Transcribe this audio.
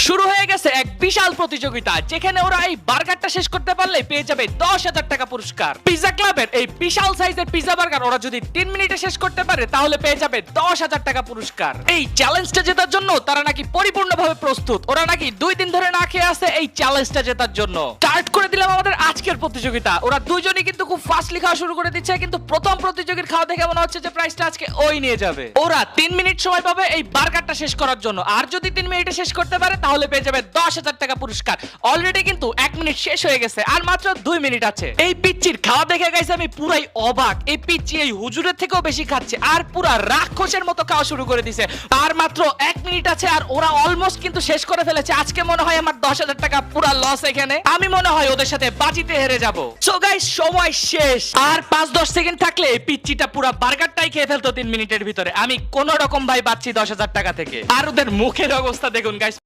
শুরু হয়ে গেছে এক বিশাল প্রতিযোগিতা, যেখানে ওরা এই বার্গারটা শেষ করতে পারলে পেয়ে যাবে 10,000 টাকা পুরস্কার। পিজা ক্লাবের এই বিশাল সাইজের পিজা বার্গার ওরা যদি 3 মিনিটে শেষ করতে পারে তাহলে পেয়ে যাবে 10,000 টাকা পুরস্কার। এই চ্যালেঞ্জটা জেতার জন্য তারা নাকি পরিপূর্ণভাবে প্রস্তুত। ওরা নাকি 2 দিন ধরে না খেয়ে আছে এই চ্যালেঞ্জটা জেতার জন্য। স্টার্ট করে দিলাম আমাদের আজকের প্রতিযোগিতা। ওরা দুইজনই কিন্তু খুব ফাস্টলি খাওয়া শুরু করে দিচ্ছে, কিন্তু প্রথম প্রতিযোগীর খাওয়া দেখে মনে হচ্ছে যে প্রাইসটা আজকে ওই নিয়ে যাবে। ওরা 3 মিনিট সময় পাবে এই বার্গারটা শেষ করার জন্য, আর যদি 3 মিনিটে শেষ করতে পারে তাহলে পেয়ে যাবে 10,000 টাকা পুরস্কার। অলরেডি কিন্তু 1 মিনিট শেষ হয়ে গেছে, আর মাত্র 2 মিনিট আছে। এই পিচ্চির খাওয়া দেখে গাইস আমি পুরাই অবাক। এই পিচ্চি এই হুজুরের থেকেও বেশি খাচ্ছে, আর পুরা রাক্ষসের মতো খাওয়া শুরু করে দিছে। আর মাত্র 1 মিনিট আছে, আর ওরা অলমোস্ট কিন্তু শেষ করে ফেলেছে। আজকে মনে হয় আমার 10,000 টাকা পুরা লস এখানে। আমি মনে হয় ওদের সাথে বাজিতে হেরে যাব। সো গাইস সময় শেষ, আর 5-10 সেকেন্ড থাকলে এই পিচ্চিটা পুরা বার্গারটাই খেয়ে ফেলতো 3 মিনিটের ভিতরে। আমি কোন রকম ভাই বাঁচছি 10,000 টাকা থেকে। আর ওদের মুখের অবস্থা দেখুন গাইস,